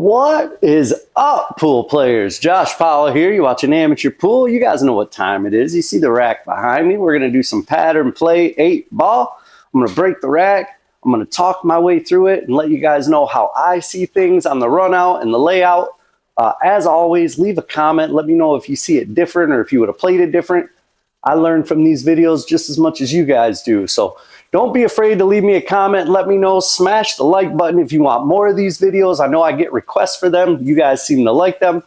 What is up, pool players? Josh Powell here. You watching Amateur Pool. You guys know what time it is. You see the rack behind me. We're going to do some pattern play 8 ball. I'm going to break the rack. I'm going to talk my way through it and let you guys know how I see things on the run out and the layout. As always, leave a comment. Let me know if you see it different or if you would have played it different. I learn from these videos just as much as you guys do. So don't be afraid to leave me a comment. Let me know. Smash the like button if you want more of these videos. I know I get requests for them. You guys seem to like them,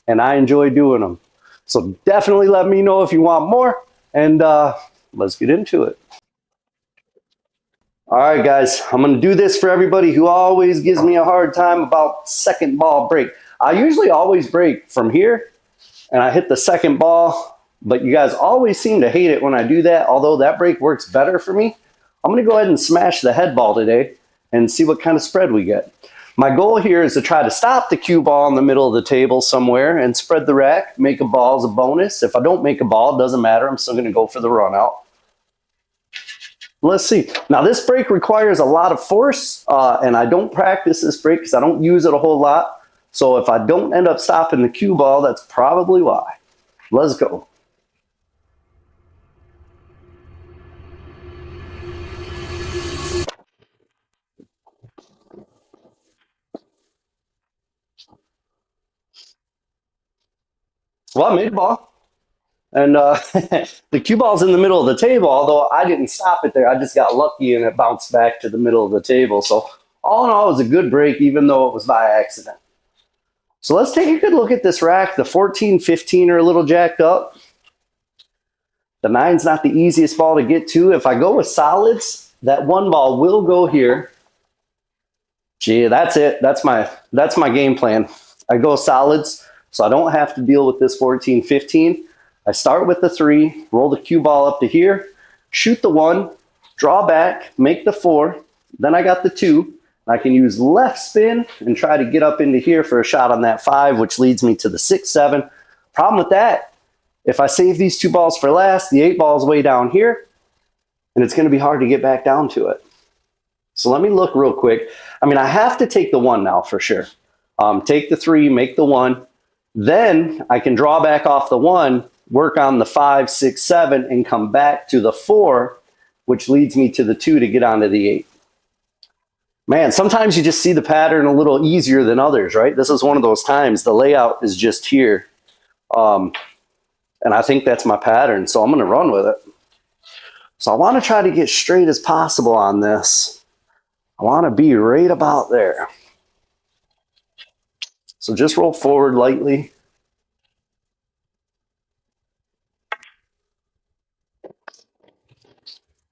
and I enjoy doing them. So definitely let me know if you want more, and let's get into it. All right, guys, I'm going to do this for everybody who always gives me a hard time about second ball break. I usually always break from here, and I hit the second ball. But you guys always seem to hate it when I do that, although that break works better for me. I'm going to go ahead and smash the head ball today and see what kind of spread we get. My goal here is to try to stop the cue ball in the middle of the table somewhere and spread the rack, make a ball as a bonus. If I don't make a ball, it doesn't matter. I'm still going to go for the run out. Let's see. Now this break requires a lot of force, and I don't practice this break because I don't use it a whole lot. So if I don't end up stopping the cue ball, that's probably why. Let's go. Well, I made a ball, and the cue ball's in the middle of the table, although I didn't stop it there. I just got lucky and it bounced back to the middle of the table. So all in all, it was a good break, even though it was by accident. So let's take a good look at this rack. The 14, 15 are a little jacked up. The 9's not the easiest ball to get to. If I go with solids, that 1 ball will go here. Gee, that's it. That's my game plan. I go solids, so I don't have to deal with this 14, 15. I start with the 3, roll the cue ball up to here, shoot the 1, draw back, make the 4. Then I got the 2. I can use left spin and try to get up into here for a shot on that 5, which leads me to the 6, 7. Problem with that, if I save these 2 balls for last, the 8 ball's way down here, and it's going to be hard to get back down to it. So let me look real quick. I mean, I have to take the 1 now for sure. Take the 3, make the 1. Then I can draw back off the 1, work on the 5, 6, 7, and come back to the 4, which leads me to the 2 to get onto the 8. Man, sometimes you just see the pattern a little easier than others, right? This is one of those times. The layout is just here. And I think that's my pattern, so I'm going to run with it. So I want to try to get straight as possible on this. I want to be right about there. So just roll forward lightly.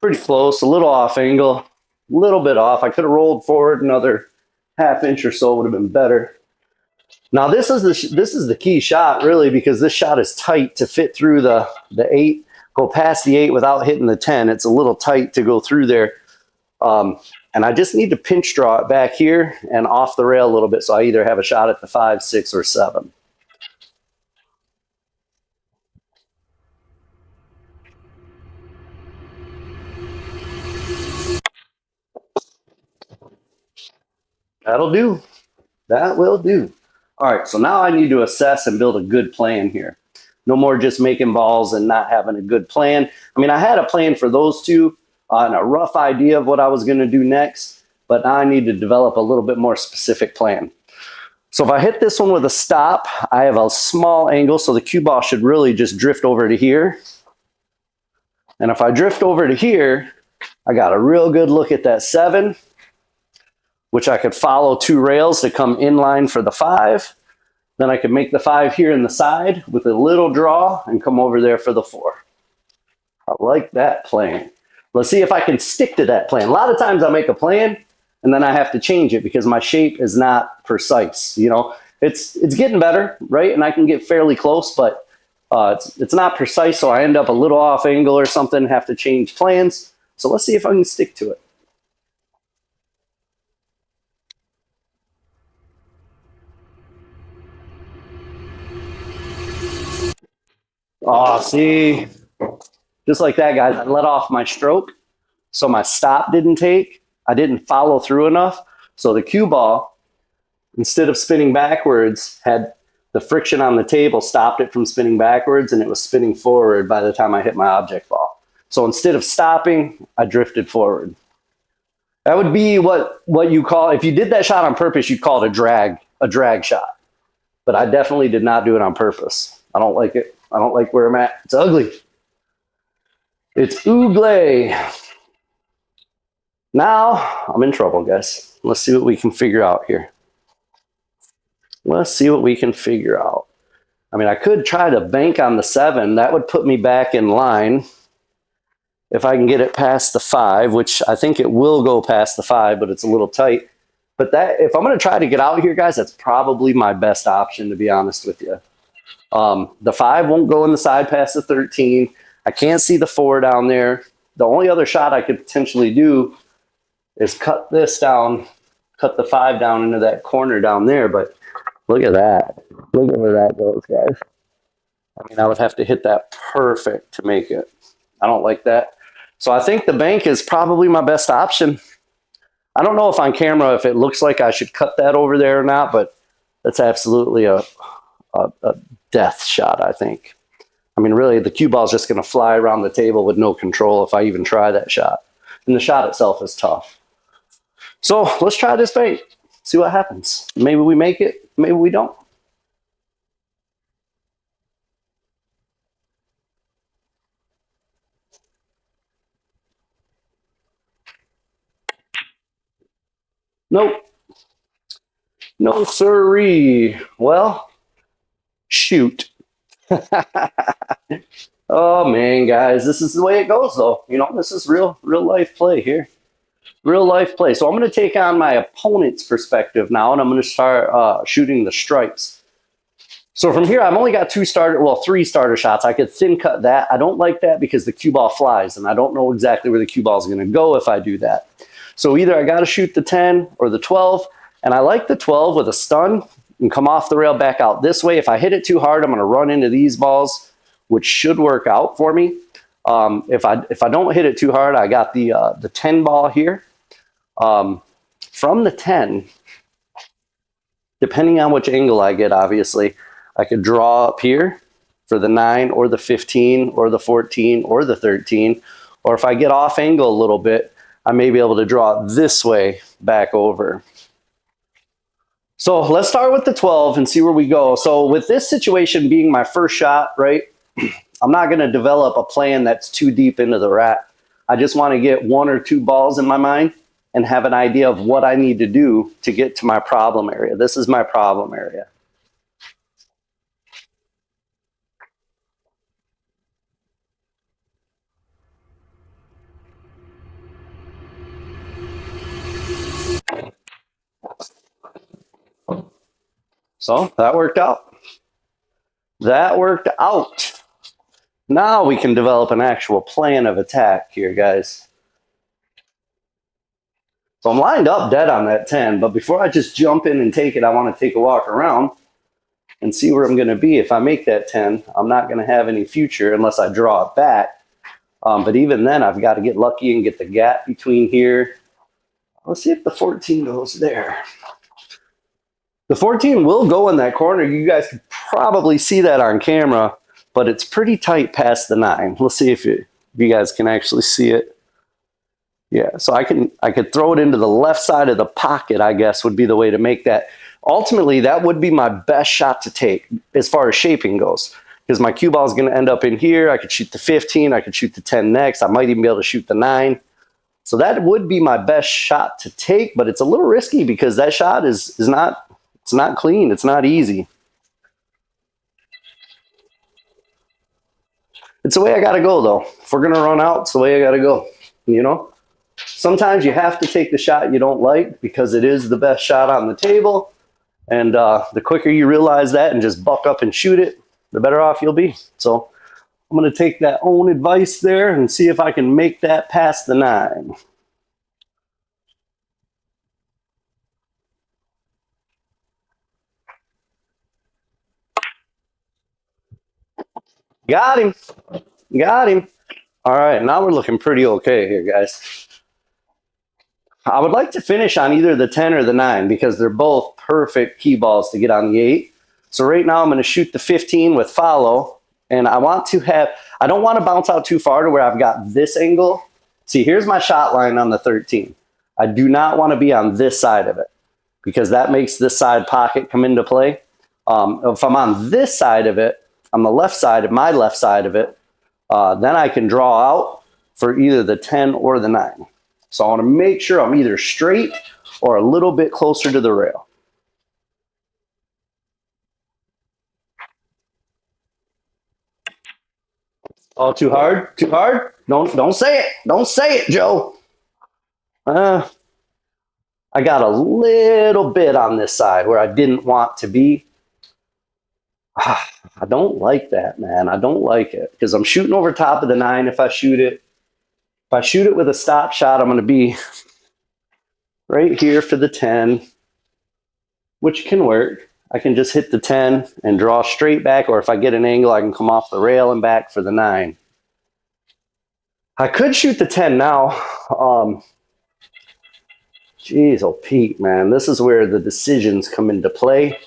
Pretty close, a little off angle, a little bit off. I could have rolled forward another ½ inch or so, would have been better. Now this is the key shot really, because this shot is tight to fit through the 8, go past the 8 without hitting the 10. It's a little tight to go through there. And I just need to pinch draw it back here and off the rail a little bit, so I either have a shot at the 5, 6, or 7. That'll do. That will do. All right, so now I need to assess and build a good plan here. No more just making balls and not having a good plan. I mean, I had a plan for those 2 and a rough idea of what I was going to do next, but now I need to develop a little bit more specific plan. So if I hit this one with a stop, I have a small angle, so the cue ball should really just drift over to here. And if I drift over to here, I got a real good look at that 7, which I could follow 2 rails to come in line for the 5. Then I could make the 5 here in the side with a little draw and come over there for the 4. I like that plan. Let's see if I can stick to that plan. A lot of times I make a plan and then I have to change it because my shape is not precise. You know, it's getting better, right? And I can get fairly close, but it's not precise, so I end up a little off angle or something, have to change plans. So let's see if I can stick to it. Oh, see, just like that, guys, I let off my stroke, so my stop didn't take. I didn't follow through enough. So the cue ball instead of spinning backwards, had the friction on the table stopped it from spinning backwards, and it was spinning forward by the time I hit my object ball. So instead of stopping, I drifted forward. That would be what you call, if you did that shot on purpose, you'd call it a drag shot. But I definitely did not do it on purpose. I don't like it. I don't like where I'm at. It's ugly. It's ugly. Now I'm in trouble, guys. Let's see what we can figure out here. Let's see what we can figure out. I mean, I could try to bank on the 7. That would put me back in line. If I can get it past the 5, which I think it will go past the 5, but it's a little tight. But that, if I'm going to try to get out here, guys, that's probably my best option, to be honest with you. The 5 won't go in the side past the 13. I can't see the 4 down there. The only other shot I could potentially do is cut this down, cut the 5 down into that corner down there. But look at that. Look at where that goes, guys. I mean, I would have to hit that perfect to make it. I don't like that. So I think the bank is probably my best option. I don't know if on camera if it looks like I should cut that over there or not, but that's absolutely a death shot, I think. I mean, really, the cue ball is just going to fly around the table with no control if I even try that shot. And the shot itself is tough. So let's try this bank, see what happens. Maybe we make it, maybe we don't. Nope. No siree. Well, shoot. Oh man, guys, this is the way it goes though. You know, this is real life play here. Real life play. So I'm going to take on my opponent's perspective now, and I'm going to start shooting the stripes. So from here, I've only got 3 starter shots. I could thin cut that. I don't like that because the cue ball flies, and I don't know exactly where the cue ball is going to go if I do that. So either I got to shoot the 10 or the 12, and I like the 12 with a stun and come off the rail back out this way. If I hit it too hard, I'm going to run into these balls, which should work out for me. If I don't hit it too hard, I got the 10 ball here. From the 10, depending on which angle I get, obviously, I could draw up here for the 9 or the 15 or the 14 or the 13. Or if I get off angle a little bit, I may be able to draw this way back over. So let's start with the 12 and see where we go. So with this situation being my first shot, right, I'm not going to develop a plan that's too deep into the rat. I just want to get 1 or 2 balls in my mind and have an idea of what I need to do to get to my problem area. This is my problem area. So that worked out. That worked out. Now we can develop an actual plan of attack here, guys. So I'm lined up dead on that 10, but before I just jump in and take it, I want to take a walk around and see where I'm going to be. If I make that 10, I'm not going to have any future unless I draw it back. But even then, I've got to get lucky and get the gap between here. Let's see if the 14 goes there. The 14 will go in that corner. You guys can probably see that on camera, but it's pretty tight past the 9. Let's see if you guys can actually see it. Yeah, so I could throw it into the left side of the pocket, I guess, would be the way to make that. Ultimately, that would be my best shot to take as far as shaping goes, because my cue ball is going to end up in here. I could shoot the 15. I could shoot the 10 next. I might even be able to shoot the 9. So that would be my best shot to take, but it's a little risky because that shot is not, it's not clean. It's not easy. It's the way I got to go, though. If we're going to run out, it's the way I got to go, you know? Sometimes you have to take the shot you don't like because it is the best shot on the table. And the quicker you realize that and just buck up and shoot it, the better off you'll be. So I'm going to take that own advice there and see if I can make that past the 9. Got him. Got him. All right, now we're looking pretty okay here, guys. I would like to finish on either the 10 or the 9 because they're both perfect key balls to get on the 8. So right now I'm going to shoot the 15 with follow, and I don't want to bounce out too far to where I've got this angle. See, here's my shot line on the 13. I do not want to be on this side of it because that makes this side pocket come into play. If I'm on this side of it, on the left side of my left side of it, then I can draw out for either the 10 or the 9. So I want to make sure I'm either straight or a little bit closer to the rail. Oh, too hard? Too hard? Don't say it. Don't say it, Joe. I got a little bit on this side where I didn't want to be. I don't like that, man. I don't like it because I'm shooting over top of the 9 if I shoot it. If I shoot it with a stop shot, I'm going to be right here for the 10, which can work. I can just hit the 10 and draw straight back, or if I get an angle, I can come off the rail and back for the 9. I could shoot the 10 now. Jeez, oh Pete, man, this is where the decisions come into play.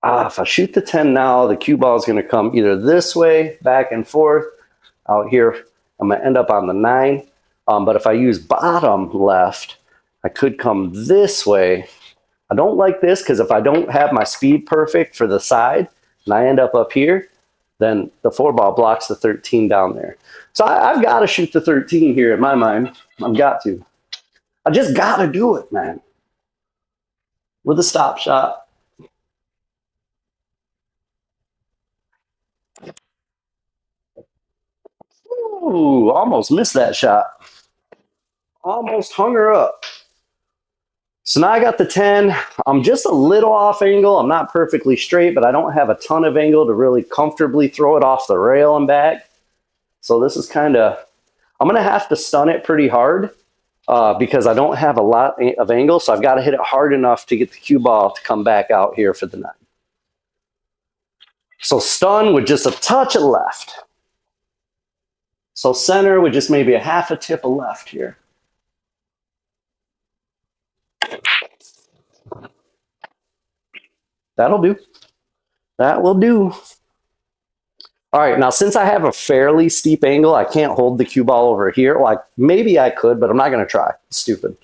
If I shoot the 10 now, the cue ball is going to come either this way, back and forth. Out here, I'm going to end up on the 9. But if I use bottom left, I could come this way. I don't like this because if I don't have my speed perfect for the side and I end up here, then the 4 ball blocks the 13 down there. So I've got to shoot the 13 here in my mind. I've got to. I just got to do it, man. With a stop shot. Ooh, almost missed that shot. Almost hung her up. So now I got the 10. I'm just a little off angle. I'm not perfectly straight, but I don't have a ton of angle to really comfortably throw it off the rail and back. So this is kind of, I'm going to have to stun it pretty hard because I don't have a lot of angle. So I've got to hit it hard enough to get the cue ball to come back out here for the 9. So stun with just a touch of left. So center with just maybe a half a tip of left here. That'll do. That will do. All right, now since I have a fairly steep angle, I can't hold the cue ball over here. Like maybe I could, but I'm not going to try. It's stupid.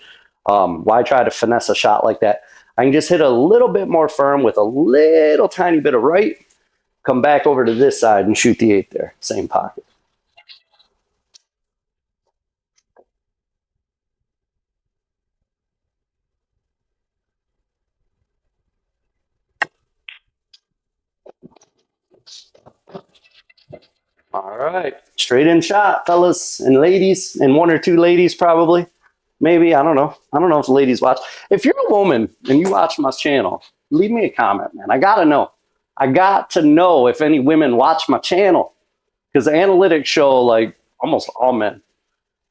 Why try to finesse a shot like that? I can just hit a little bit more firm with a little tiny bit of right, come back over to this side and shoot the 8 there. Same pocket. All right, straight in shot, fellas and ladies, and 1 or 2 ladies probably. Maybe, I don't know. I don't know if ladies watch. If you're a woman and you watch my channel, leave me a comment, man. I got to know. I got to know if any women watch my channel because the analytics show like almost all men.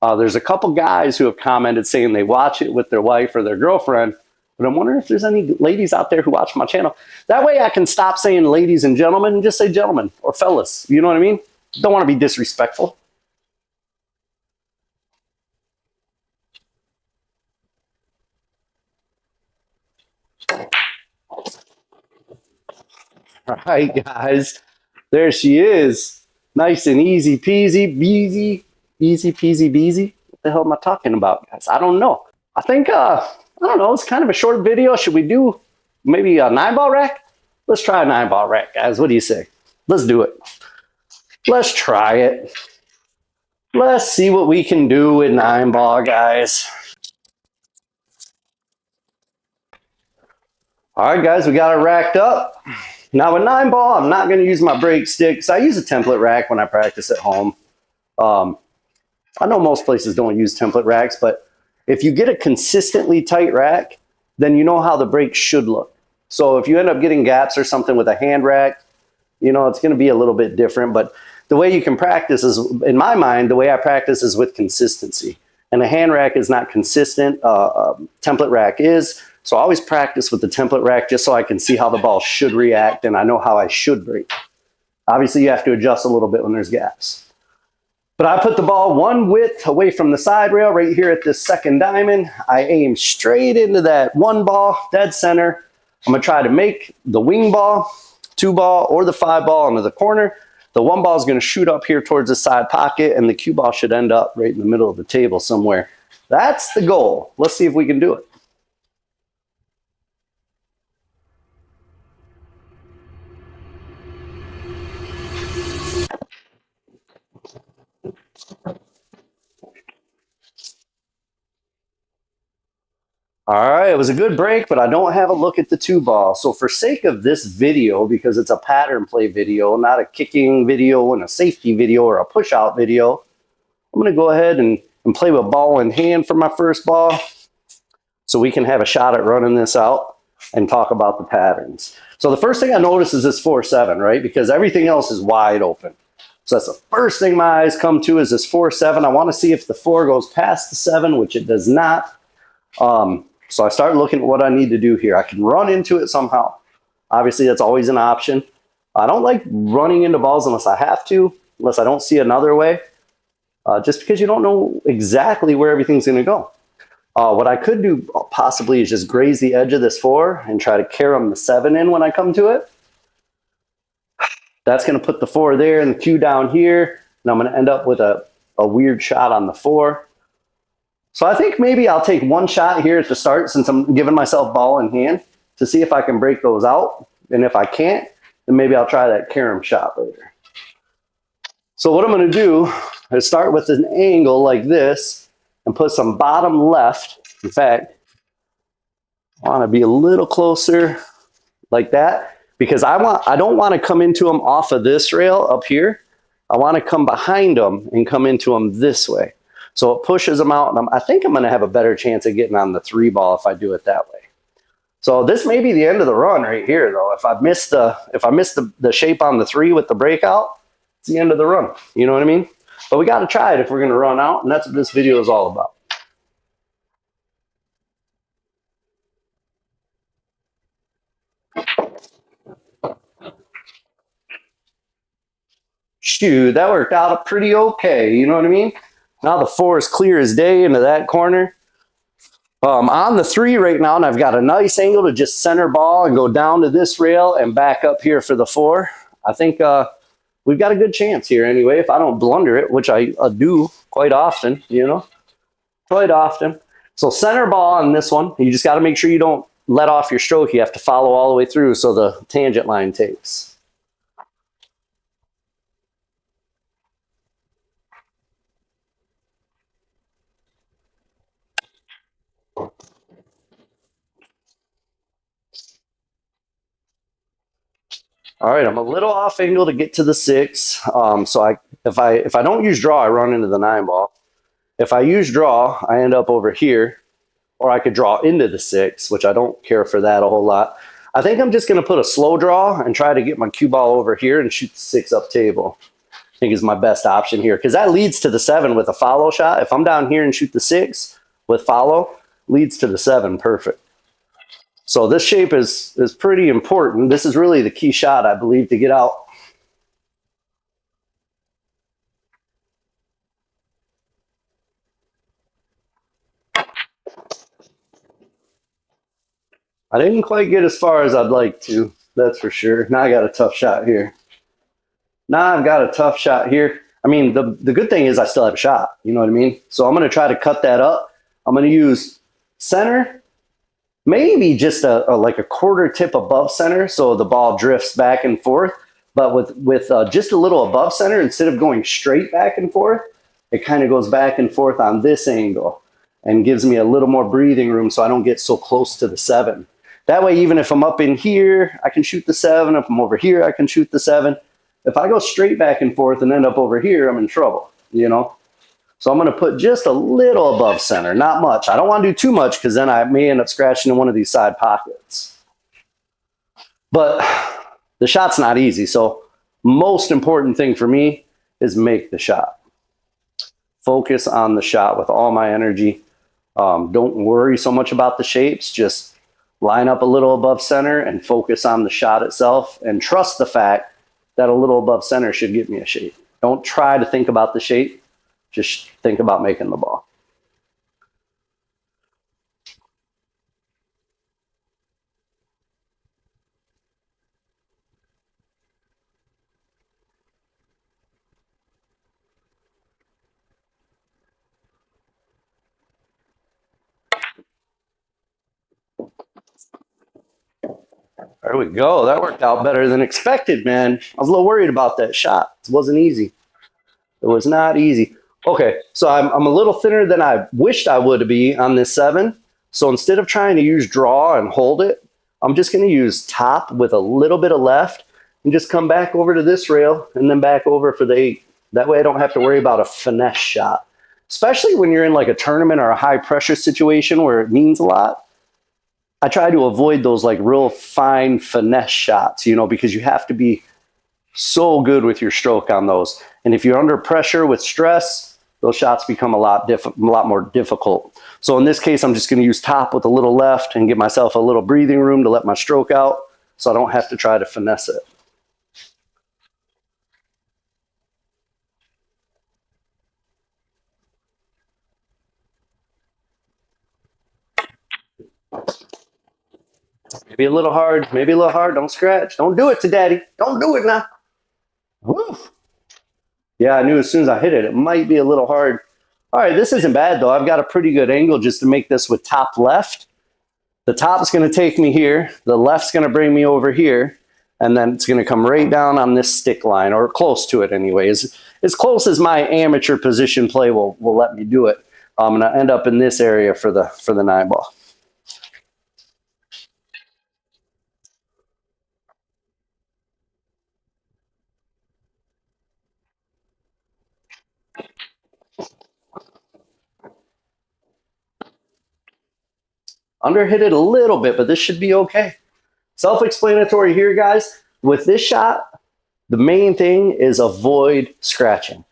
There's a couple guys who have commented saying they watch it with their wife or their girlfriend, but I'm wondering if there's any ladies out there who watch my channel. That way I can stop saying ladies and gentlemen and just say gentlemen or fellas. You know what I mean? Don't want to be disrespectful. All right, guys. There she is. Nice and easy peasy, beezy, easy peasy, beezy. What the hell am I talking about, guys? I don't know. I think, I don't know. It's kind of a short video. Should we do maybe a 9-ball rack? Let's try a 9-ball rack, guys. What do you say? Let's do it. Let's try it. Let's see what we can do with 9-ball, guys. All right, guys, we got it racked up. Now with 9-ball, I'm not going to use my break sticks. I use a template rack when I practice at home. I know most places don't use template racks, but if you get a consistently tight rack, then you know how the break should look. So if you end up getting gaps or something with a hand rack, you know, it's going to be a little bit different. But the way you can practice is, in my mind, the way I practice is with consistency. And a hand rack is not consistent. Template rack is. So I always practice with the template rack just so I can see how the ball should react and I know how I should break. Obviously, you have to adjust a little bit when there's gaps. But I put the ball one width away from the side rail right here at this second diamond. I aim straight into that one ball, dead center. I'm gonna try to make the wing ball, 2 ball, or the 5 ball into the corner. The 1 ball is gonna shoot up here towards the side pocket, and the cue ball should end up right in the middle of the table somewhere. That's the goal. Let's see if we can do it. All right, it was a good break, but I don't have a look at the 2 ball. So for sake of this video, because it's a pattern play video, not a kicking video and a safety video or a push out video, I'm gonna go ahead and play with ball in hand for my first ball so we can have a shot at running this out and talk about the patterns. So the first thing I notice is this 4-7, right? Because everything else is wide open. So that's the first thing my eyes come to is this 4-7. I wanna see if the 4 goes past the 7, which it does not. So I start looking at what I need to do here. I can run into it somehow. Obviously, that's always an option. I don't like running into balls unless I have to, unless I don't see another way, just because you don't know exactly where everything's going to go. What I could do possibly is just graze the edge of this 4 and try to carom the 7 in when I come to it. That's going to put the 4 there and the cue down here, and I'm going to end up with a weird shot on the 4. So I think maybe I'll take 1 shot here at the start since I'm giving myself ball in hand to see if I can break those out. And if I can't, then maybe I'll try that carom shot later. So what I'm going to do is start with an angle like this and put some bottom left. In fact, I want to be a little closer like that because I don't want to come into them off of this rail up here. I want to come behind them and come into them this way. So it pushes them out, and I think I'm going to have a better chance of getting on the 3 ball if I do it that way. So this may be the end of the run right here, though. If I miss the shape on the 3 with the breakout, it's the end of the run. You know what I mean? But we got to try it if we're going to run out, and that's what this video is all about. Shoot, that worked out pretty okay. You know what I mean? Now the 4 is clear as day into that corner. On the 3 right now, and I've got a nice angle to just center ball and go down to this rail and back up here for the 4. I think we've got a good chance here anyway, if I don't blunder it, which I do quite often, you know, quite often. So center ball on this one. You just got to make sure you don't let off your stroke. You have to follow all the way through so the tangent line takes. All right, I'm a little off angle to get to the 6. So if I don't use draw, I run into the 9 ball. If I use draw, I end up over here, or I could draw into the 6, which I don't care for that a whole lot. I think I'm just going to put a slow draw and try to get my cue ball over here and shoot the 6 up table. I think is my best option here because that leads to the 7 with a follow shot. If I'm down here and shoot the 6 with follow, leads to the 7 perfect. So this shape is pretty important. This is really the key shot, I believe, to get out. I didn't quite get as far as I'd like to, that's for sure. Now I got a tough shot here. Now I've got a tough shot here. I mean, the good thing is I still have a shot, you know what I mean? So I'm going to try to cut that up. I'm going to use center, maybe just like a quarter tip above center so the ball drifts back and forth. But with just a little above center, instead of going straight back and forth, it kind of goes back and forth on this angle and gives me a little more breathing room so I don't get so close to the 7. That way, even if I'm up in here, I can shoot the 7. If I'm over here, I can shoot the 7. If I go straight back and forth and end up over here, I'm in trouble, you know? So I'm going to put just a little above center, not much. I don't want to do too much because then I may end up scratching in one of these side pockets. But the shot's not easy. So most important thing for me is make the shot. Focus on the shot with all my energy. Don't worry so much about the shapes. Just line up a little above center and focus on the shot itself and trust the fact that a little above center should get me a shape. Don't try to think about the shape. just think about making the ball. There we go. That worked out better than expected, man. I was a little worried about that shot. It wasn't easy. It was not easy. Okay, so I'm a little thinner than I wished I would be on this 7. So instead of trying to use draw and hold it, I'm just going to use top with a little bit of left and just come back over to this rail and then back over for the 8. That way I don't have to worry about a finesse shot, especially when you're in like a tournament or a high pressure situation where it means a lot. I try to avoid those like real fine finesse shots, you know, because you have to be so good with your stroke on those. And if you're under pressure with stress, those shots become a lot more difficult. So in this case, I'm just going to use top with a little left and give myself a little breathing room to let my stroke out so I don't have to try to finesse it. Maybe a little hard, maybe a little hard. Don't scratch. Don't do it to daddy. Don't do it now. Woo. Yeah, I knew as soon as I hit it, it might be a little hard. All right, this isn't bad though. I've got a pretty good angle just to make this with top left. The top's going to take me here. The left's going to bring me over here. And then it's going to come right down on this stick line, or close to it anyways. As close as my amateur position play will let me do it. I'm going to end up in this area for the 9 ball. Underhit it a little bit, but this should be okay. Self-explanatory here, guys. With this shot, the main thing is avoid scratching.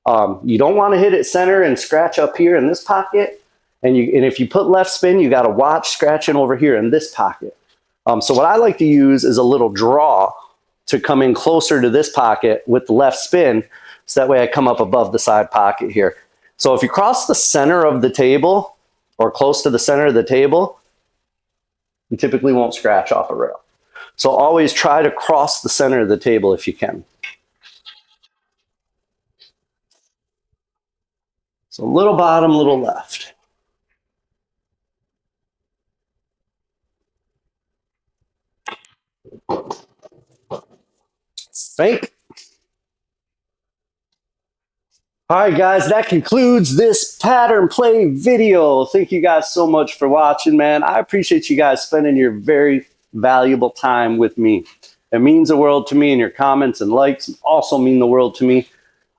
You don't want to hit it center and scratch up here in this pocket. And if you put left spin, you got to watch scratching over here in this pocket. So what I like to use is a little draw to come in closer to this pocket with the left spin. So that way I come up above the side pocket here. So if you cross the center of the table or close to the center of the table, you typically won't scratch off a rail. So always try to cross the center of the table if you can. So little bottom, little left. Fake. All right, guys, that concludes this pattern play video. Thank you guys so much for watching, man. I appreciate you guys spending your very valuable time with me. It means the world to me, and your comments and likes also mean the world to me.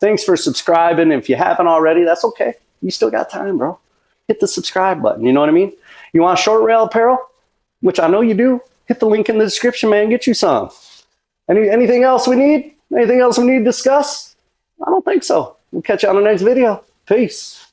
Thanks for subscribing. If you haven't already, that's okay. You still got time, bro. Hit the subscribe button, you know what I mean? You want short rail apparel, which I know you do, hit the link in the description, man. Get you some. Anything else we need? Anything else we need to discuss? I don't think so. We'll catch you on the next video. Peace.